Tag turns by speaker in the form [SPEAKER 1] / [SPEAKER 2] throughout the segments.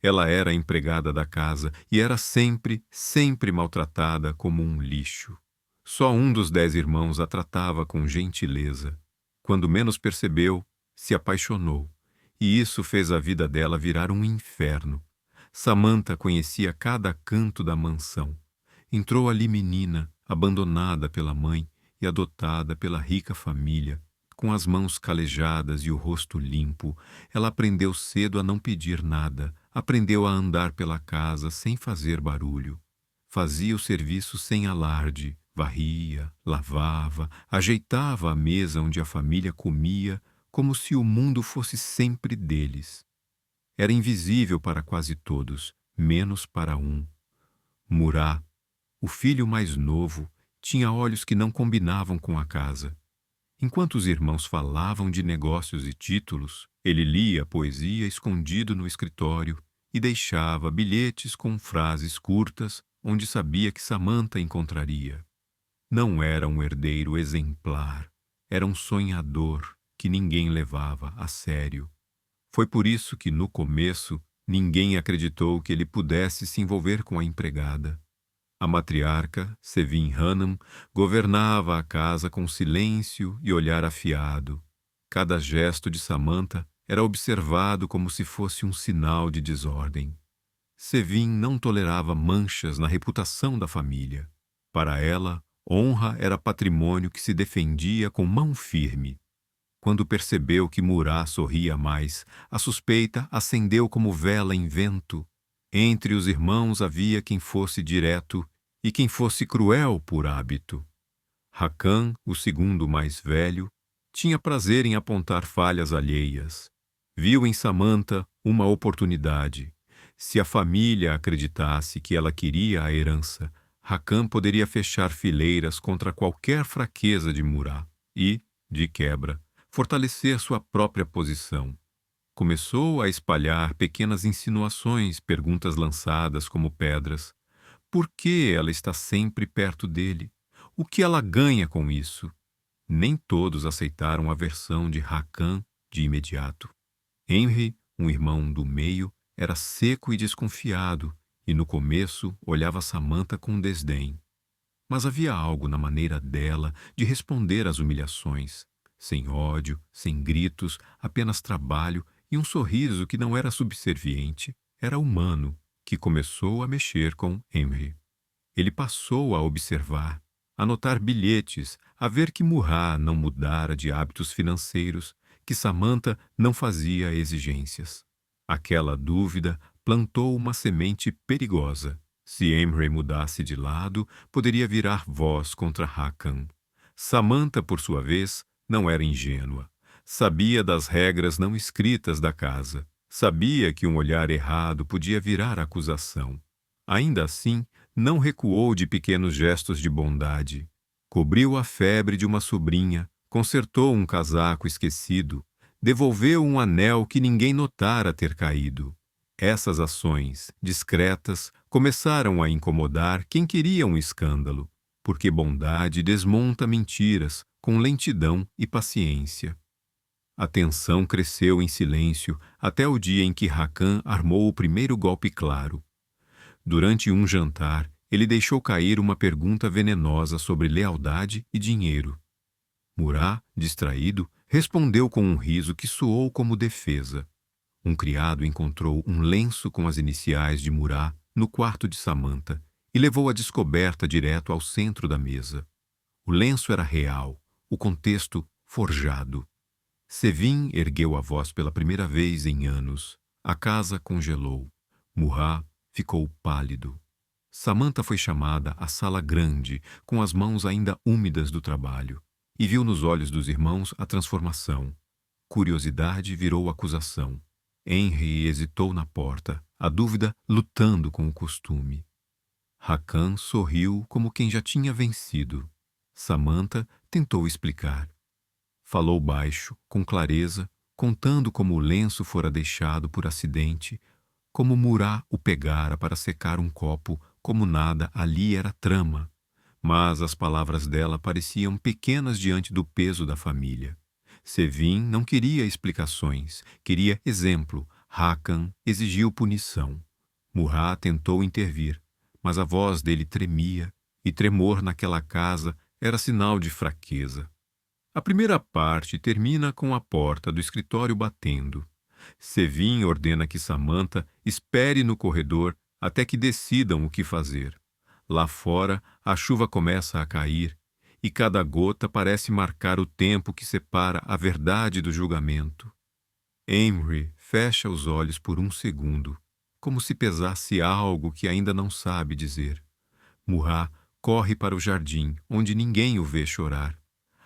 [SPEAKER 1] Ela era a empregada da casa e era sempre, sempre maltratada como um lixo. Só um dos 10 irmãos a tratava com gentileza. Quando menos percebeu, se apaixonou, e isso fez a vida dela virar um inferno. Samantha conhecia cada canto da mansão. Entrou ali menina, abandonada pela mãe e adotada pela rica família. Com as mãos calejadas e o rosto limpo, ela aprendeu cedo a não pedir nada, aprendeu a andar pela casa sem fazer barulho. Fazia o serviço sem alarde, varria, lavava, ajeitava a mesa onde a família comia, como se o mundo fosse sempre deles. Era invisível para quase todos, menos para um. Murá, o filho mais novo, tinha olhos que não combinavam com a casa. Enquanto os irmãos falavam de negócios e títulos, ele lia poesia escondido no escritório e deixava bilhetes com frases curtas onde sabia que Samantha encontraria. Não era um herdeiro exemplar, era um sonhador que ninguém levava a sério. Foi por isso que, no começo, ninguém acreditou que ele pudesse se envolver com a empregada. A matriarca, Sevin Hanam, governava a casa com silêncio e olhar afiado. Cada gesto de Samantha era observado como se fosse um sinal de desordem. Sevin não tolerava manchas na reputação da família. Para ela, honra era patrimônio que se defendia com mão firme. Quando percebeu que Murá sorria mais, a suspeita acendeu como vela em vento. Entre os irmãos havia quem fosse direto e quem fosse cruel por hábito. Hakan, o segundo mais velho, tinha prazer em apontar falhas alheias. Viu em Samantha uma oportunidade. Se a família acreditasse que ela queria a herança, Hakan poderia fechar fileiras contra qualquer fraqueza de Murá e, de quebra, fortalecer sua própria posição. Começou a espalhar pequenas insinuações, perguntas lançadas como pedras. Por que ela está sempre perto dele? O que ela ganha com isso? Nem todos aceitaram a versão de Hakan de imediato. Henry, um irmão do meio, era seco e desconfiado, e no começo olhava Samantha com desdém. Mas havia algo na maneira dela de responder às humilhações. Sem ódio, sem gritos, apenas trabalho e um sorriso que não era subserviente, era humano, que começou a mexer com Henry. Ele passou a observar, a notar bilhetes, a ver que Murá não mudara de hábitos financeiros, que Samantha não fazia exigências. Aquela dúvida plantou uma semente perigosa. Se Henry mudasse de lado, poderia virar voz contra Hakan. Samantha, por sua vez, não era ingênua. Sabia das regras não escritas da casa. Sabia que um olhar errado podia virar acusação. Ainda assim, não recuou de pequenos gestos de bondade. Cobriu a febre de uma sobrinha, consertou um casaco esquecido, devolveu um anel que ninguém notara ter caído. Essas ações, discretas, começaram a incomodar quem queria um escândalo, porque bondade desmonta mentiras com lentidão e paciência. A tensão cresceu em silêncio até o dia em que Hakan armou o primeiro golpe claro. Durante um jantar, ele deixou cair uma pergunta venenosa sobre lealdade e dinheiro. Murá, distraído, respondeu com um riso que soou como defesa. Um criado encontrou um lenço com as iniciais de Murá no quarto de Samantha e levou a descoberta direto ao centro da mesa. O lenço era real, o contexto forjado. Sevin ergueu a voz pela primeira vez em anos. A casa congelou. Murá ficou pálido. Samantha foi chamada à sala grande, com as mãos ainda úmidas do trabalho, e viu nos olhos dos irmãos a transformação. Curiosidade virou acusação. Henry hesitou na porta, a dúvida lutando com o costume. Hakan sorriu como quem já tinha vencido. Samantha tentou explicar. Falou baixo, com clareza, contando como o lenço fora deixado por acidente, como Murá o pegara para secar um copo, como nada ali era trama. Mas as palavras dela pareciam pequenas diante do peso da família. Sevin não queria explicações, queria exemplo, Hakan exigiu punição. Murrá tentou intervir, mas a voz dele tremia, e tremor naquela casa era sinal de fraqueza. A primeira parte termina com a porta do escritório batendo. Sevin ordena que Samantha espere no corredor até que decidam o que fazer. Lá fora, a chuva começa a cair, e cada gota parece marcar o tempo que separa a verdade do julgamento. Emery fecha os olhos por um segundo, como se pesasse algo que ainda não sabe dizer. Murrá corre para o jardim, onde ninguém o vê chorar.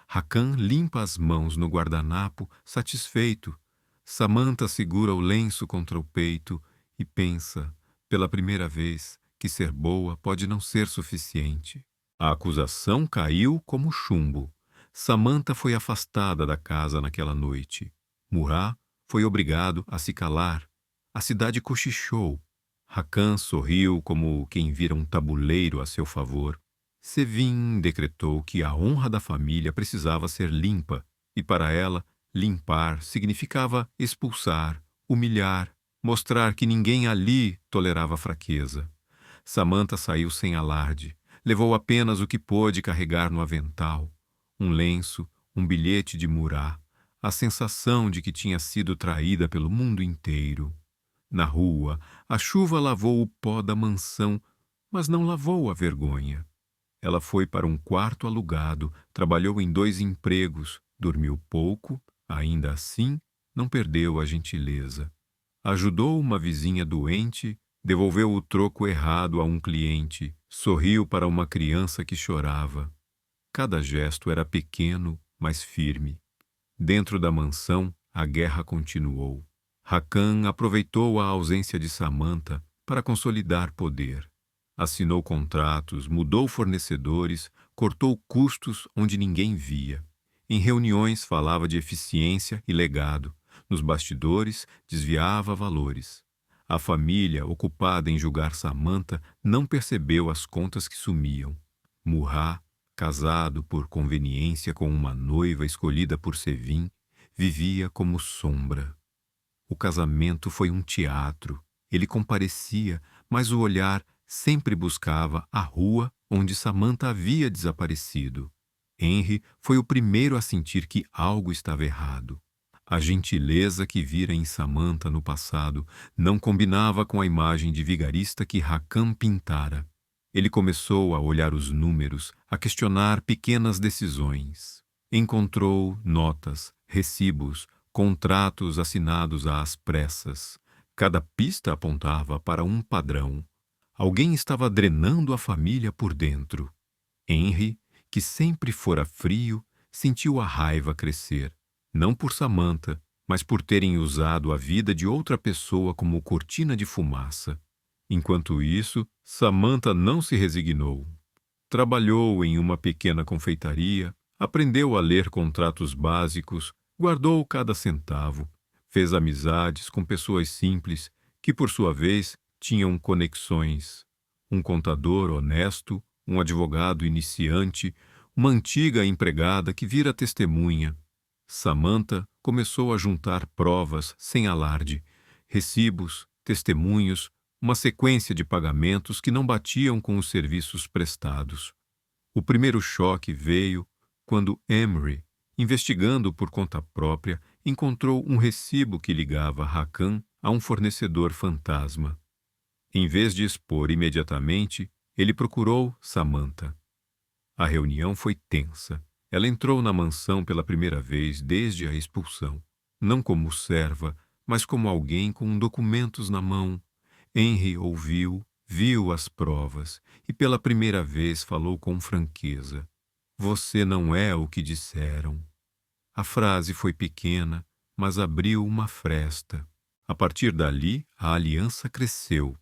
[SPEAKER 1] Hakan limpa as mãos no guardanapo, satisfeito. Samantha segura o lenço contra o peito e pensa, pela primeira vez, que ser boa pode não ser suficiente. A acusação caiu como chumbo. Samantha foi afastada da casa naquela noite. Murrá foi obrigado a se calar. A cidade cochichou. Hakan sorriu como quem vira um tabuleiro a seu favor. Sevin decretou que a honra da família precisava ser limpa, e para ela, limpar significava expulsar, humilhar, mostrar que ninguém ali tolerava fraqueza. Samantha saiu sem alarde, levou apenas o que pôde carregar no avental, um lenço, um bilhete de Murrá, a sensação de que tinha sido traída pelo mundo inteiro. Na rua, a chuva lavou o pó da mansão, mas não lavou a vergonha. Ela foi para um quarto alugado, trabalhou em 2 empregos, dormiu pouco, ainda assim não perdeu a gentileza. Ajudou uma vizinha doente, devolveu o troco errado a um cliente, sorriu para uma criança que chorava. Cada gesto era pequeno, mas firme. Dentro da mansão, a guerra continuou. Hakan aproveitou a ausência de Samantha para consolidar poder. Assinou contratos, mudou fornecedores, cortou custos onde ninguém via. Em reuniões falava de eficiência e legado. Nos bastidores desviava valores. A família, ocupada em julgar Samantha, não percebeu as contas que sumiam. Murrá, casado por conveniência com uma noiva escolhida por Sevin, vivia como sombra. O casamento foi um teatro. Ele comparecia, mas o olhar sempre buscava a rua onde Samantha havia desaparecido. Henry foi o primeiro a sentir que algo estava errado. A gentileza que vira em Samantha no passado não combinava com a imagem de vigarista que Hakan pintara. Ele começou a olhar os números, a questionar pequenas decisões. Encontrou notas, recibos, contratos assinados às pressas. Cada pista apontava para um padrão. Alguém estava drenando a família por dentro. Henry, que sempre fora frio, sentiu a raiva crescer, não por Samantha, mas por terem usado a vida de outra pessoa como cortina de fumaça. Enquanto isso, Samantha não se resignou. Trabalhou em uma pequena confeitaria, aprendeu a ler contratos básicos, guardou cada centavo, fez amizades com pessoas simples que, por sua vez, tinham conexões. Um contador honesto, um advogado iniciante, uma antiga empregada que vira testemunha. Samantha começou a juntar provas sem alarde, recibos, testemunhos, uma sequência de pagamentos que não batiam com os serviços prestados. O primeiro choque veio quando Emery, investigando por conta própria, encontrou um recibo que ligava Hakan a um fornecedor fantasma. Em vez de expor imediatamente, ele procurou Samantha. A reunião foi tensa. Ela entrou na mansão pela primeira vez desde a expulsão. Não como serva, mas como alguém com documentos na mão. Henry ouviu, viu as provas e pela primeira vez falou com franqueza. Você não é o que disseram. A frase foi pequena, mas abriu uma fresta. A partir dali, a aliança cresceu.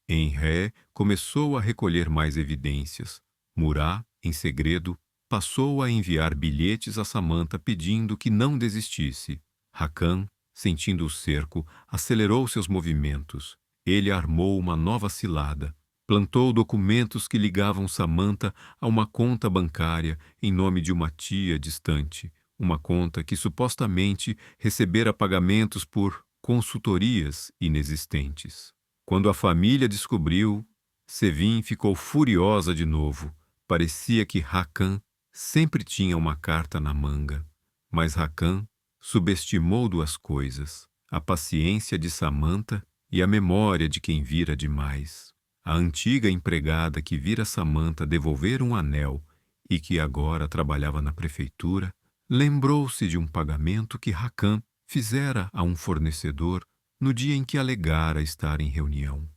[SPEAKER 1] Henry começou a recolher mais evidências. Murrá, em segredo, passou a enviar bilhetes a Samantha pedindo que não desistisse. Hakan, sentindo o cerco, acelerou seus movimentos. Ele armou uma nova cilada. Plantou documentos que ligavam Samantha a uma conta bancária em nome de uma tia distante, uma conta que supostamente recebera pagamentos por consultorias inexistentes. Quando a família descobriu, Sevim ficou furiosa de novo. Parecia que Hakan sempre tinha uma carta na manga. Mas Hakan subestimou duas coisas: a paciência de Samantha e a memória de quem vira demais. A antiga empregada que vira Samantha devolver um anel e que agora trabalhava na prefeitura, lembrou-se de um pagamento que Hakan fizera a um fornecedor no dia em que alegara estar em reunião.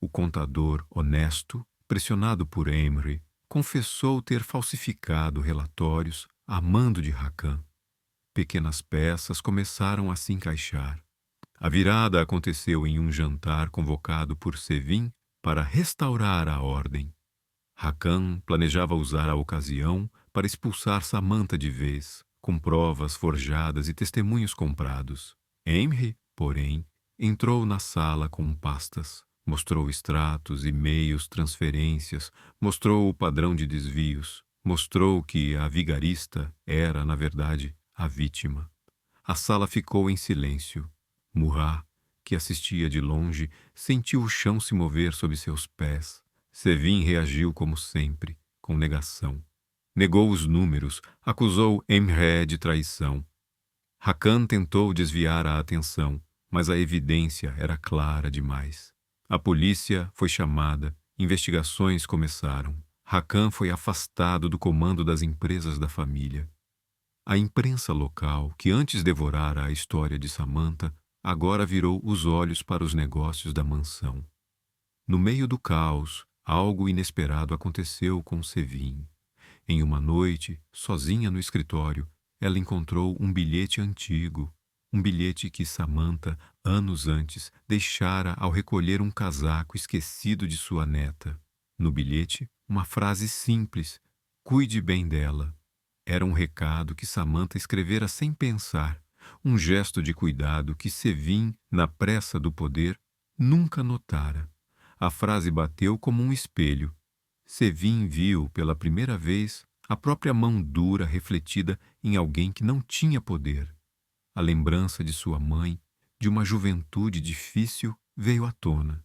[SPEAKER 1] O contador honesto, pressionado por Emery, confessou ter falsificado relatórios a mando de Hakan. Pequenas peças começaram a se encaixar. A virada aconteceu em um jantar convocado por Sevim para restaurar a ordem. Hakan planejava usar a ocasião para expulsar Samantha de vez, com provas forjadas e testemunhos comprados. Emery, porém, entrou na sala com pastas, mostrou extratos, e-mails, transferências, mostrou o padrão de desvios, mostrou que a vigarista era, na verdade, a vítima. A sala ficou em silêncio. Murat, que assistia de longe, sentiu o chão se mover sob seus pés. Sevim reagiu como sempre, com negação. Negou os números, acusou Emery de traição. Hakan tentou desviar a atenção, mas a evidência era clara demais. A polícia foi chamada, investigações começaram. Hakan foi afastado do comando das empresas da família. A imprensa local, que antes devorara a história de Samantha, agora virou os olhos para os negócios da mansão. No meio do caos, algo inesperado aconteceu com Sevim. Em uma noite, sozinha no escritório, ela encontrou um bilhete antigo, um bilhete que Samantha, anos antes, deixara ao recolher um casaco esquecido de sua neta. No bilhete, uma frase simples: "Cuide bem dela." Era um recado que Samantha escrevera sem pensar, um gesto de cuidado que Sevim, na pressa do poder, nunca notara. A frase bateu como um espelho. Sevim viu, pela primeira vez, a própria mão dura refletida em alguém que não tinha poder. A lembrança de sua mãe, de uma juventude difícil, veio à tona.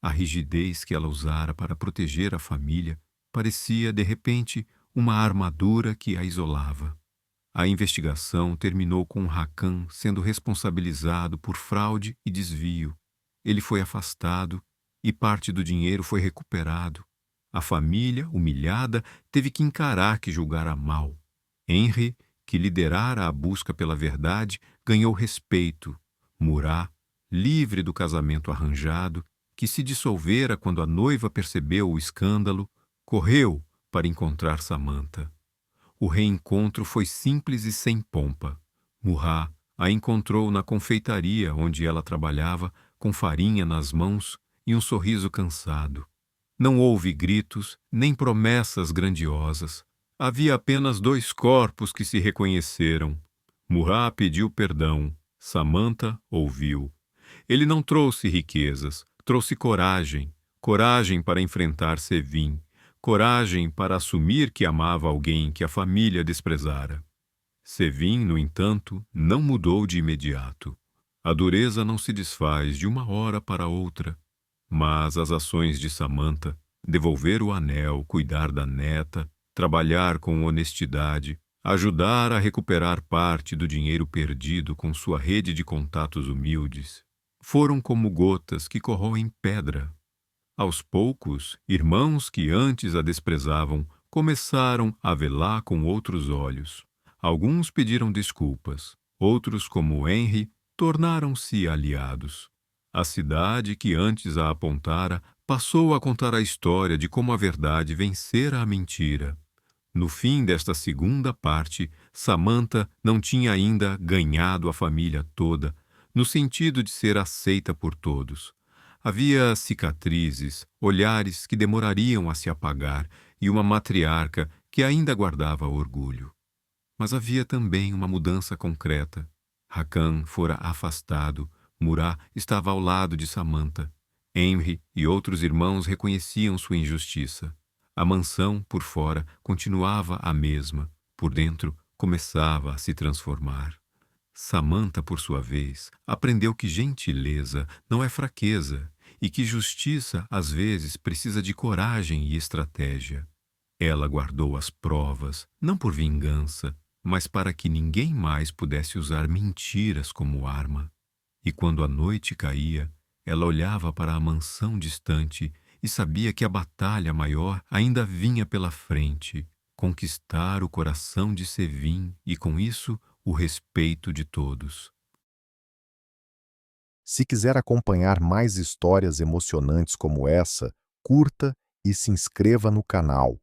[SPEAKER 1] A rigidez que ela usara para proteger a família parecia, de repente, uma armadura que a isolava. A investigação terminou com Hakan sendo responsabilizado por fraude e desvio. Ele foi afastado e parte do dinheiro foi recuperado. A família, humilhada, teve que encarar que julgara mal. Henry, que liderara a busca pela verdade, ganhou respeito. Murat, livre do casamento arranjado, que se dissolvera quando a noiva percebeu o escândalo, correu para encontrar Samantha. O reencontro foi simples e sem pompa. Murat a encontrou na confeitaria onde ela trabalhava, com farinha nas mãos e um sorriso cansado. Não houve gritos, nem promessas grandiosas. Havia apenas dois corpos que se reconheceram. Murat pediu perdão. Samantha ouviu. Ele não trouxe riquezas, trouxe coragem. Coragem para enfrentar Sevim. Coragem para assumir que amava alguém que a família desprezara. Sevim, no entanto, não mudou de imediato. A dureza não se desfaz de uma hora para outra. Mas as ações de Samantha, devolver o anel, cuidar da neta, trabalhar com honestidade, ajudar a recuperar parte do dinheiro perdido com sua rede de contatos humildes, foram como gotas que corroem pedra. Aos poucos, irmãos que antes a desprezavam começaram a vê-la com outros olhos. Alguns pediram desculpas, outros, como Henry, tornaram-se aliados. A cidade que antes a apontara passou a contar a história de como a verdade vencera a mentira. No fim desta segunda parte, Samantha não tinha ainda ganhado a família toda, no sentido de ser aceita por todos. Havia cicatrizes, olhares que demorariam a se apagar e uma matriarca que ainda guardava orgulho. Mas havia também uma mudança concreta. Hakan fora afastado, Murat estava ao lado de Samantha. Henry e outros irmãos reconheciam sua injustiça. A mansão, por fora, continuava a mesma. Por dentro, começava a se transformar. Samantha, por sua vez, aprendeu que gentileza não é fraqueza e que justiça, às vezes, precisa de coragem e estratégia. Ela guardou as provas, não por vingança, mas para que ninguém mais pudesse usar mentiras como arma. E quando a noite caía, ela olhava para a mansão distante e sabia que a batalha maior ainda vinha pela frente, conquistar o coração de Sevim e, com isso, o respeito de todos.
[SPEAKER 2] Se quiser acompanhar mais histórias emocionantes como essa, curta e se inscreva no canal.